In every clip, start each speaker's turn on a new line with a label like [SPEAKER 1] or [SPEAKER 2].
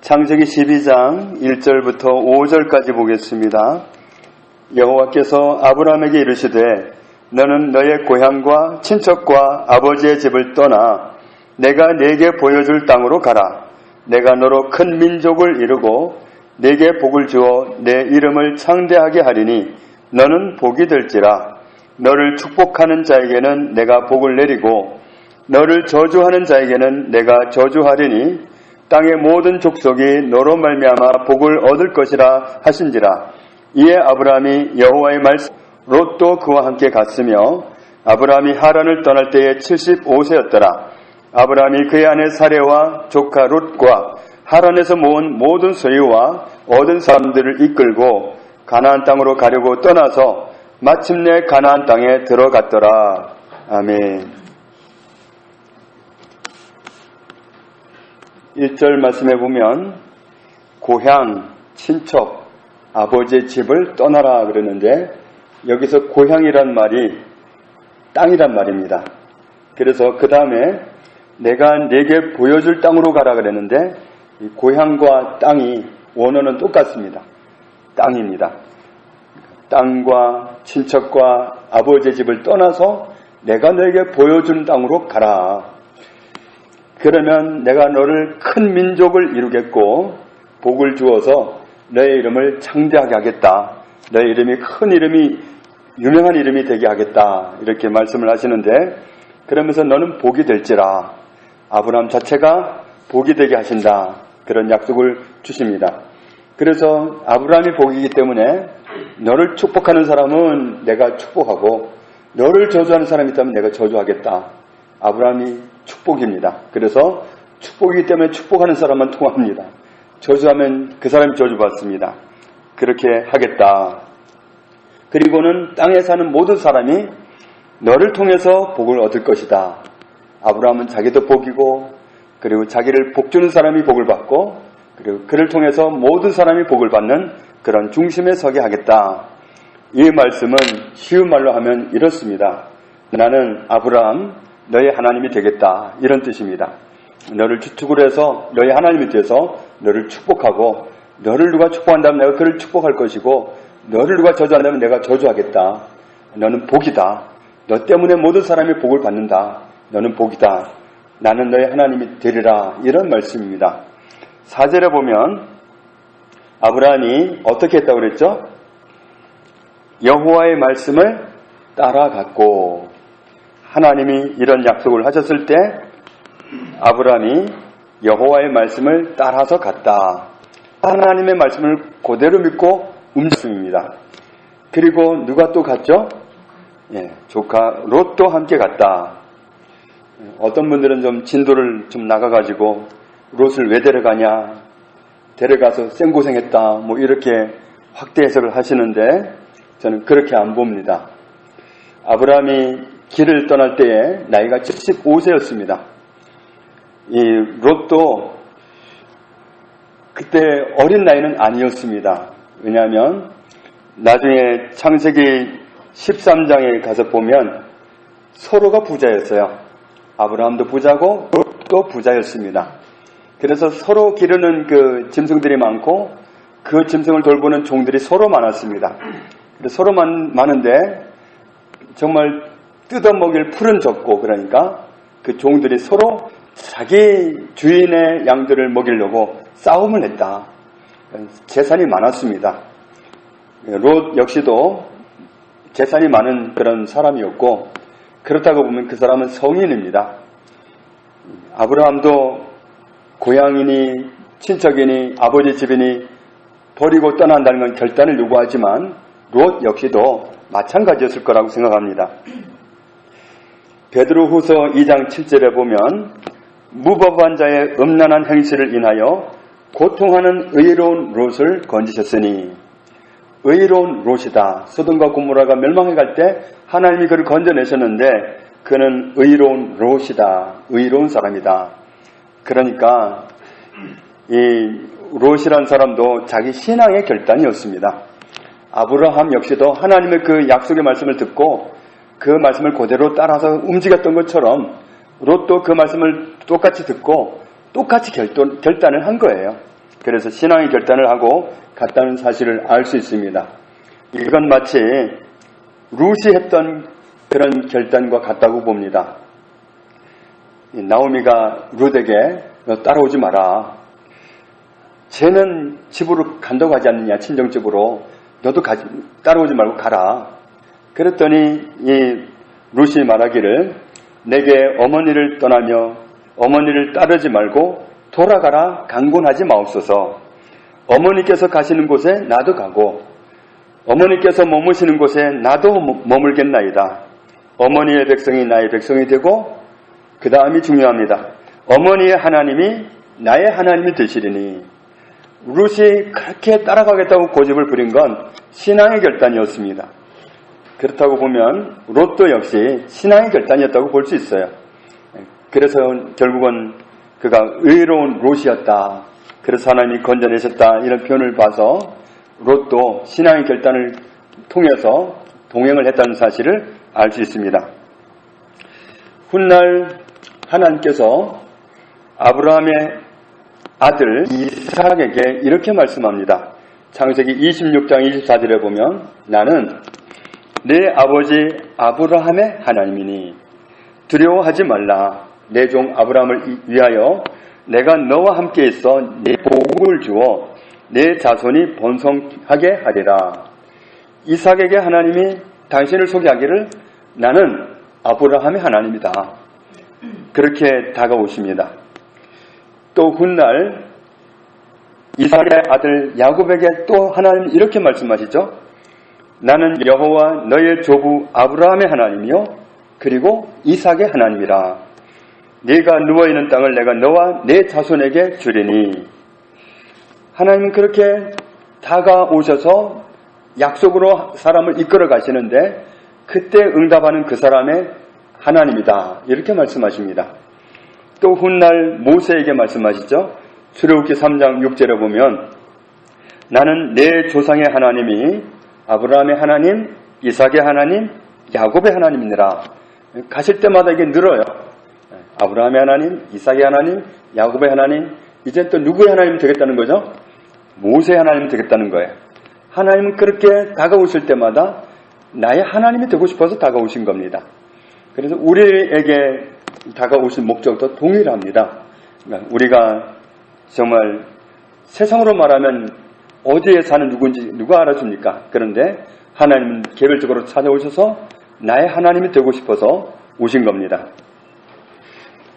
[SPEAKER 1] 창세기 12장 1절부터 5절까지 보겠습니다. 여호와께서 아브라함에게 이르시되 너는 너의 고향과 친척과 아버지의 집을 떠나 내가 네게 보여줄 땅으로 가라. 내가 너로 큰 민족을 이루고 네게 복을 주어 내 이름을 창대하게 하리니 너는 복이 될지라. 너를 축복하는 자에게는 내가 복을 내리고 너를 저주하는 자에게는 내가 저주하리니 땅의 모든 족속이 너로 말미암아 복을 얻을 것이라 하신지라. 이에 아브라함이 여호와의 말씀 롯도 그와 함께 갔으며 아브라함이 하란을 떠날 때에 75세였더라. 아브라함이 그의 아내 사레와 조카 롯과 하란에서 모은 모든 소유와 얻은 사람들을 이끌고 가나안 땅으로 가려고 떠나서 마침내 가나안 땅에 들어갔더라. 아멘. 1절 말씀에 보면 고향, 친척, 아버지의 집을 떠나라 그러는데 여기서 고향이란 말이 땅이란 말입니다. 그래서 그 다음에 내가 네게 보여줄 땅으로 가라 그랬는데 이 고향과 땅이 원어는 똑같습니다. 땅입니다. 땅과 친척과 아버지의 집을 떠나서 내가 너에게 보여준 땅으로 가라. 그러면 내가 너를 큰 민족을 이루겠고 복을 주어서 너의 이름을 창대하게 하겠다. 너의 이름이 큰 이름이 유명한 이름이 되게 하겠다. 이렇게 말씀을 하시는데 그러면서 너는 복이 될지라. 아브라함 자체가 복이 되게 하신다. 그런 약속을 주십니다. 그래서 아브라함이 복이기 때문에 너를 축복하는 사람은 내가 축복하고 너를 저주하는 사람이 있다면 내가 저주하겠다. 아브라함이 축복입니다. 그래서 축복이기 때문에 축복하는 사람만 통합니다. 저주하면 그 사람이 저주받습니다. 그렇게 하겠다. 그리고는 땅에 사는 모든 사람이 너를 통해서 복을 얻을 것이다. 아브라함은 자기도 복이고 그리고 자기를 복주는 사람이 복을 받고 그리고 그를 통해서 모든 사람이 복을 받는 그런 중심에 서게 하겠다. 이 말씀은 쉬운 말로 하면 이렇습니다. 나는 아브라함 너의 하나님이 되겠다. 이런 뜻입니다. 너를 주축으로 해서 너의 하나님이 돼서 너를 축복하고 너를 누가 축복한다면 내가 그를 축복할 것이고 너를 누가 저주한다면 내가 저주하겠다. 너는 복이다. 너 때문에 모든 사람이 복을 받는다. 너는 복이다. 나는 너의 하나님이 되리라. 이런 말씀입니다. 4절에 보면 아브라함이 어떻게 했다고 그랬죠? 여호와의 말씀을 따라갔고 하나님이 이런 약속을 하셨을 때 아브라함이 여호와의 말씀을 따라서 갔다. 하나님의 말씀을 그대로 믿고 움직입니다. 그리고 누가 또 갔죠? 조카 롯도 함께 갔다. 어떤 분들은 좀 진도를 좀 나가가지고 롯을 왜 데려가냐? 데려가서 생고생했다. 뭐 이렇게 확대 해석을 하시는데 저는 그렇게 안 봅니다. 아브라함이 길을 떠날 때에 나이가 75세였습니다. 이 롯도 그때 어린 나이는 아니었습니다. 왜냐하면 나중에 창세기 13장에 가서 보면 서로가 부자였어요. 아브라함도 부자고 롯도 부자였습니다. 그래서 서로 기르는 그 짐승들이 많고 그 짐승을 돌보는 종들이 서로 많았습니다. 서로 많은데 정말 뜯어먹일 풀은 적고 그러니까 그 종들이 서로 자기 주인의 양들을 먹이려고 싸움을 했다. 재산이 많았습니다. 롯 역시도 재산이 많은 그런 사람이었고 그렇다고 보면 그 사람은 성인입니다. 아브라함도 고향이니 친척이니 아버지 집이니 버리고 떠난다는 건 결단을 요구하지만 롯 역시도 마찬가지였을 거라고 생각합니다. 베드로후서 2장 7절에 보면 무법한 자의 음란한 행실을 인하여 고통하는 의로운 롯을 건지셨으니 의로운 롯이다. 소돔과 고모라가 멸망해 갈 때 하나님이 그를 건져내셨는데 그는 의로운 롯이다. 의로운 사람이다. 그러니까 이 롯이란 사람도 자기 신앙의 결단이었습니다. 아브라함 역시도 하나님의 그 약속의 말씀을 듣고 그 말씀을 그대로 따라서 움직였던 것처럼 롯도 그 말씀을 똑같이 듣고 똑같이 결단을 한 거예요. 그래서 신앙의 결단을 하고 갔다는 사실을 알 수 있습니다. 이건 마치 룻이 했던 그런 결단과 같다고 봅니다. 나오미가 룻에게 너 따라오지 마라. 쟤는 집으로 간다고 하지 않느냐, 친정집으로. 너도 따라오지 말고 가라. 그랬더니 이 룻이 말하기를 내게 어머니를 떠나며 어머니를 따르지 말고 돌아가라 강군하지 마옵소서. 어머니께서 가시는 곳에 나도 가고 어머니께서 머무시는 곳에 나도 머물겠나이다. 어머니의 백성이 나의 백성이 되고 그 다음이 중요합니다. 어머니의 하나님이 나의 하나님이 되시리니. 룻이 그렇게 따라가겠다고 고집을 부린 건 신앙의 결단이었습니다. 그렇다고 보면 롯도 역시 신앙의 결단이었다고 볼 수 있어요. 그래서 결국은 그가 의로운 롯이었다. 그래서 하나님이 건져내셨다. 이런 표현을 봐서 롯도 신앙의 결단을 통해서 동행을 했다는 사실을 알 수 있습니다. 훗날 하나님께서 아브라함의 아들 이삭에게 이렇게 말씀합니다. 창세기 26장 24절에 보면 나는 내 아버지 아브라함의 하나님이니 두려워하지 말라. 내 종 아브라함을 위하여 내가 너와 함께 있어 내 복을 주어 내 자손이 번성하게 하리라. 이삭에게 하나님이 당신을 소개하기를 나는 아브라함의 하나님이다. 그렇게 다가오십니다. 또 훗날 이삭의 아들 야곱에게 또 하나님이 이렇게 말씀하시죠. 나는 여호와 너의 조부 아브라함의 하나님이요 그리고 이삭의 하나님이라. 네가 누워있는 땅을 내가 너와 내 자손에게 주리니. 하나님은 그렇게 다가오셔서 약속으로 사람을 이끌어 가시는데 그때 응답하는 그 사람의 하나님이다. 이렇게 말씀하십니다. 또 훗날 모세에게 말씀하시죠. 출애굽기 3장 6절에 보면 나는 내 조상의 하나님이 아브라함의 하나님, 이삭의 하나님, 야곱의 하나님이니라. 가실 때마다 이게 늘어요. 아브라함의 하나님, 이삭의 하나님, 야곱의 하나님. 이제 또 누구의 하나님이 되겠다는 거죠? 모세의 하나님이 되겠다는 거예요. 하나님은 그렇게 다가오실 때마다 나의 하나님이 되고 싶어서 다가오신 겁니다. 그래서 우리에게 다가오신 목적도 동일합니다. 그러니까 우리가 정말 세상으로 말하면 어디에 사는 누군지 누가 알아줍니까? 그런데 하나님은 개별적으로 찾아오셔서 나의 하나님이 되고 싶어서 오신 겁니다.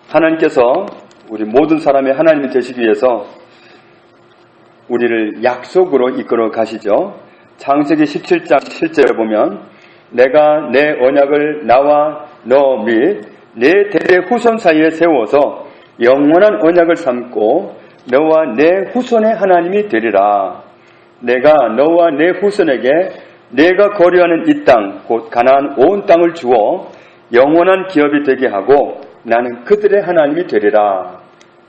[SPEAKER 1] 하나님께서 우리 모든 사람의 하나님이 되시기 위해서 우리를 약속으로 이끌어 가시죠. 창세기 17장 7절에 보면 내가 내 언약을 나와 너 및 내 대대 후손 사이에 세워서 영원한 언약을 삼고 너와 내 후손의 하나님이 되리라. 내가 너와 내 후손에게 내가 거류하는 이 땅 곧 가나안 온 땅을 주어 영원한 기업이 되게 하고 나는 그들의 하나님이 되리라.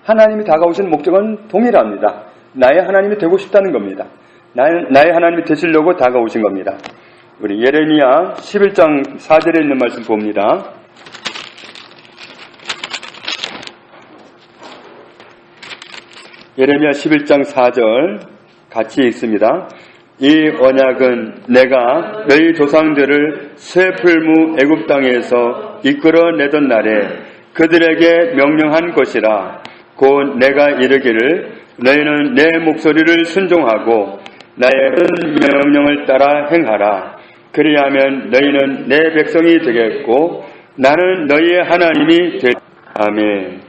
[SPEAKER 1] 하나님이 다가오신 목적은 동일합니다. 나의 하나님이 되고 싶다는 겁니다. 나의 하나님이 되시려고 다가오신 겁니다. 우리 예레미야 11장 4절에 있는 말씀 봅니다. 예레미야 11장 4절 같이 읽습니다. 이 언약은 내가 너희 조상들을 새 풀무 애굽 땅에서 이끌어내던 날에 그들에게 명령한 것이라. 곧 내가 이르기를 너희는 내 목소리를 순종하고 나의 명령을 따라 행하라. 그리하면 너희는 내 백성이 되겠고 나는 너희의 하나님이 되리라. 아멘.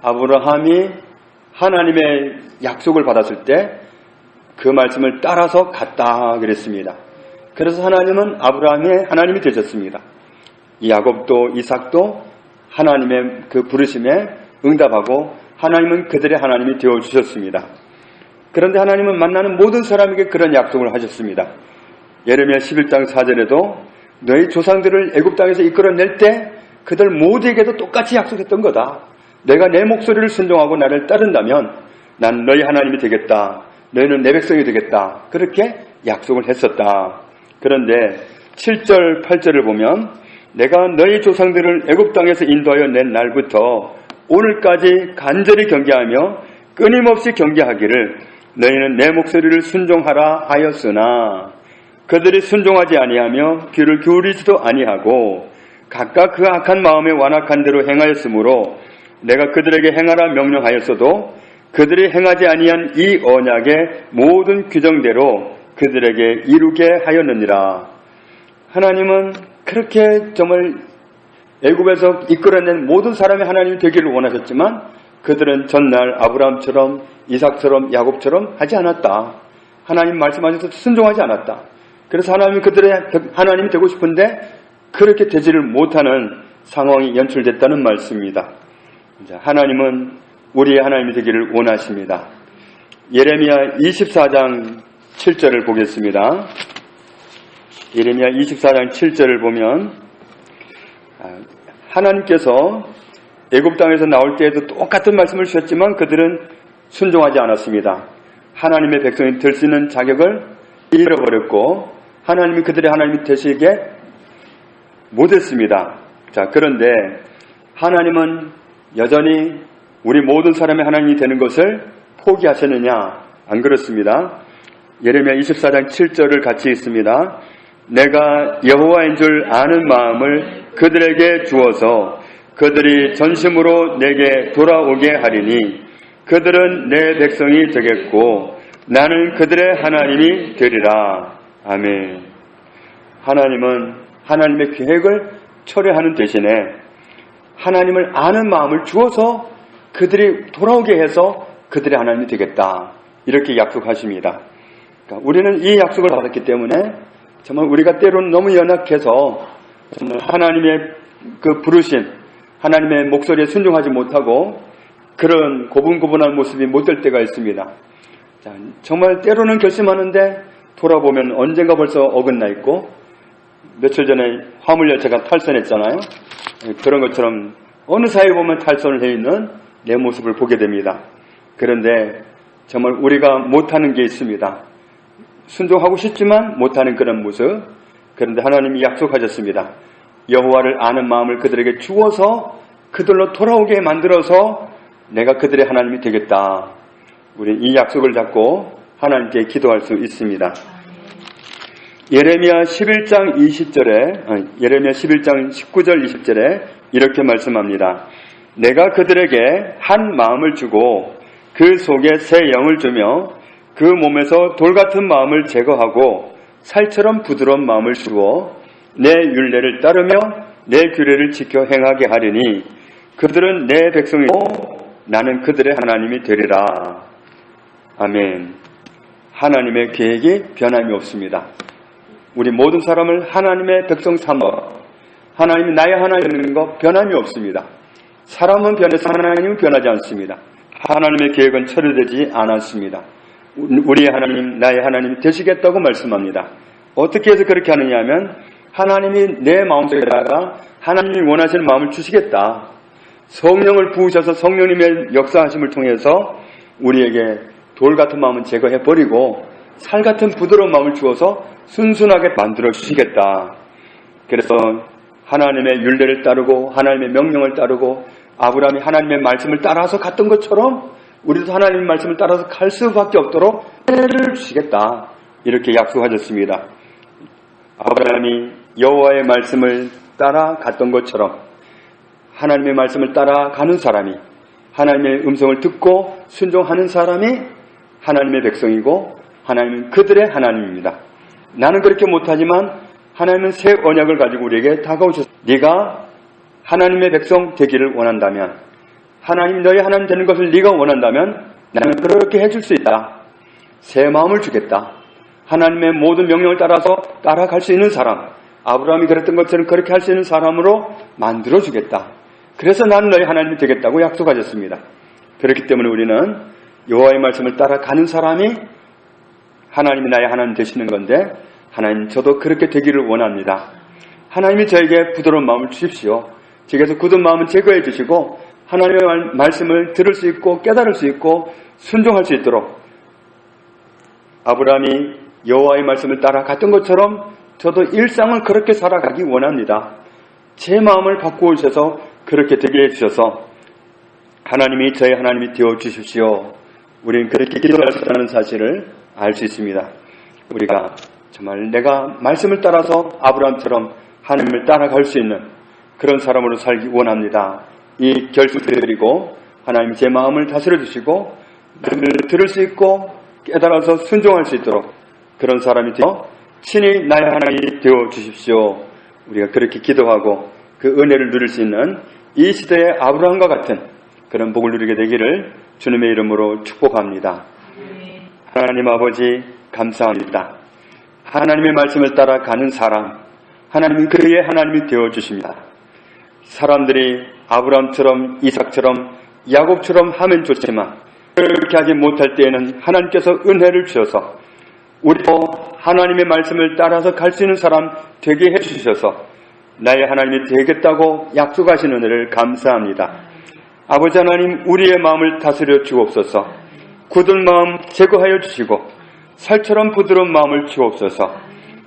[SPEAKER 1] 아브라함이 하나님의 약속을 받았을 때 그 말씀을 따라서 갔다 그랬습니다. 그래서 하나님은 아브라함의 하나님이 되셨습니다. 야곱도 이삭도 하나님의 그 부르심에 응답하고 하나님은 그들의 하나님이 되어주셨습니다. 그런데 하나님은 만나는 모든 사람에게 그런 약속을 하셨습니다. 예레미야 11장 4절에도 너희 조상들을 애굽 땅에서 이끌어낼 때 그들 모두에게도 똑같이 약속했던 거다. 내가 내 목소리를 순종하고 나를 따른다면 난 너희 하나님이 되겠다. 너희는 내 백성이 되겠다. 그렇게 약속을 했었다. 그런데 7절 8절을 보면 내가 너희 조상들을 애굽 땅에서 인도하여 낸 날부터 오늘까지 간절히 경계하며 끊임없이 경계하기를 너희는 내 목소리를 순종하라 하였으나 그들이 순종하지 아니하며 귀를 기울이지도 아니하고 각각 그 악한 마음에 완악한 대로 행하였으므로 내가 그들에게 행하라 명령하였어도 그들이 행하지 아니한 이 언약의 모든 규정대로 그들에게 이루게 하였느니라. 하나님은 그렇게 정말 애굽에서 이끌어낸 모든 사람이 하나님이 되기를 원하셨지만 그들은 전날 아브라함처럼 이삭처럼 야곱처럼 하지 않았다. 하나님 말씀하셔서 순종하지 않았다. 그래서 하나님이 그들의 하나님이 되고 싶은데 그렇게 되지를 못하는 상황이 연출됐다는 말씀입니다. 하나님은 우리의 하나님이 되기를 원하십니다. 예레미야 24장 7절을 보겠습니다. 예레미야 24장 7절을 보면 하나님께서 애굽 땅에서 나올 때에도 똑같은 말씀을 주셨지만 그들은 순종하지 않았습니다. 하나님의 백성이 될 수 있는 자격을 잃어버렸고 하나님이 그들의 하나님이 되시게 못했습니다. 자, 그런데 하나님은 여전히 우리 모든 사람의 하나님이 되는 것을 포기하셨느냐? 안 그렇습니다. 예레미야 24장 7절을 같이 읽습니다. 내가 여호와인 줄 아는 마음을 그들에게 주어서 그들이 전심으로 내게 돌아오게 하리니 그들은 내 백성이 되겠고 나는 그들의 하나님이 되리라. 아멘. 하나님은 하나님의 계획을 철회하는 대신에 하나님을 아는 마음을 주어서 그들이 돌아오게 해서 그들의 하나님이 되겠다. 이렇게 약속하십니다. 그러니까 우리는 이 약속을 받았기 때문에 정말 우리가 때로는 너무 연약해서 정말 하나님의 그 부르심, 하나님의 목소리에 순종하지 못하고 그런 고분고분한 모습이 못 될 때가 있습니다. 자, 정말 때로는 결심하는데 돌아보면 언젠가 벌써 어긋나 있고 며칠 전에 화물열차가 탈선했잖아요. 그런 것처럼 어느 사이에 보면 탈선을 해 있는 내 모습을 보게 됩니다. 그런데 정말 우리가 못하는 게 있습니다. 순종하고 싶지만 못하는 그런 모습. 그런데 하나님이 약속하셨습니다. 여호와를 아는 마음을 그들에게 주어서 그들로 돌아오게 만들어서 내가 그들의 하나님이 되겠다. 우리 이 약속을 잡고 하나님께 기도할 수 있습니다. 예레미야 11장 20절에 예레미야 11장 19절 20절에 이렇게 말씀합니다. 내가 그들에게 한 마음을 주고 그 속에 새 영을 주며 그 몸에서 돌같은 마음을 제거하고 살처럼 부드러운 마음을 주어 내 율례를 따르며 내 규례를 지켜 행하게 하리니 그들은 내 백성이고 나는 그들의 하나님이 되리라. 아멘. 하나님의 계획이 변함이 없습니다. 우리 모든 사람을 하나님의 백성 삼아 하나님이 나의 하나님 되는 거 변함이 없습니다. 사람은 변해서 하나님은 변하지 않습니다. 하나님의 계획은 철회되지 않았습니다. 우리의 하나님, 나의 하나님이 되시겠다고 말씀합니다. 어떻게 해서 그렇게 하느냐 하면 하나님이 내 마음속에다가 하나님이 원하시는 마음을 주시겠다. 성령을 부으셔서 성령님의 역사하심을 통해서 우리에게 돌 같은 마음은 제거해버리고 살 같은 부드러운 마음을 주어서 순순하게 만들어 주시겠다. 그래서 하나님의 율례를 따르고 하나님의 명령을 따르고 아브라함이 하나님의 말씀을 따라서 갔던 것처럼 우리도 하나님의 말씀을 따라서 갈 수밖에 없도록 은혜를 주시겠다. 이렇게 약속하셨습니다. 아브라함이 여호와의 말씀을 따라 갔던 것처럼 하나님의 말씀을 따라가는 사람이 하나님의 음성을 듣고 순종하는 사람이 하나님의 백성이고 하나님은 그들의 하나님입니다. 나는 그렇게 못하지만 하나님은 새 언약을 가지고 우리에게 다가오셨습니다. 네가 하나님의 백성 되기를 원한다면 하나님 너희 하나님 되는 것을 네가 원한다면 나는 그렇게 해줄 수 있다. 새 마음을 주겠다. 하나님의 모든 명령을 따라서 따라갈 수 있는 사람, 아브라함이 그랬던 것처럼 그렇게 할 수 있는 사람으로 만들어주겠다. 그래서 나는 너희 하나님이 되겠다고 약속하셨습니다. 그렇기 때문에 우리는 여호와의 말씀을 따라가는 사람이 하나님이 나의 하나님 되시는 건데 하나님 저도 그렇게 되기를 원합니다. 하나님이 저에게 부드러운 마음을 주십시오. 제게서 굳은 마음은 제거해 주시고 하나님의 말씀을 들을 수 있고 깨달을 수 있고 순종할 수 있도록 아브라함이 여호와의 말씀을 따라갔던 것처럼 저도 일상을 그렇게 살아가기 원합니다. 제 마음을 바꾸어 주셔서 그렇게 되게 해주셔서 하나님이 저의 하나님이 되어 주십시오. 우리는 그렇게 기도할 수 있다는 사실을 알 수 있습니다. 우리가 정말 내가 말씀을 따라서 아브라함처럼 하나님을 따라갈 수 있는 그런 사람으로 살기 원합니다. 이 결심을 드리고 하나님 제 마음을 다스려 주시고 들을 수 있고 깨달아서 순종할 수 있도록 그런 사람이 되어 친히 나의 하나님이 되어 주십시오. 우리가 그렇게 기도하고 그 은혜를 누릴 수 있는 이 시대의 아브라함과 같은 그런 복을 누리게 되기를 주님의 이름으로 축복합니다. 하나님 아버지 감사합니다. 하나님의 말씀을 따라 가는 사람, 하나님은 그의 하나님이 되어 주십니다. 사람들이 아브라함처럼 이삭처럼 야곱처럼 하면 좋지만 그렇게 하지 못할 때에는 하나님께서 은혜를 주셔서 우리도 하나님의 말씀을 따라서 갈 수 있는 사람 되게 해주셔서 나의 하나님이 되겠다고 약속하신 은혜를 감사합니다. 아버지 하나님, 우리의 마음을 다스려 주옵소서. 굳은 마음 제거하여 주시고 살처럼 부드러운 마음을 주옵소서.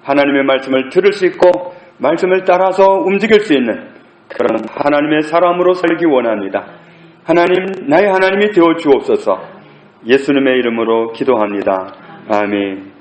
[SPEAKER 1] 하나님의 말씀을 들을 수 있고 말씀을 따라서 움직일 수 있는 그런 하나님의 사람으로 살기 원합니다. 하나님, 나의 하나님이 되어 주옵소서. 예수님의 이름으로 기도합니다. 아멘.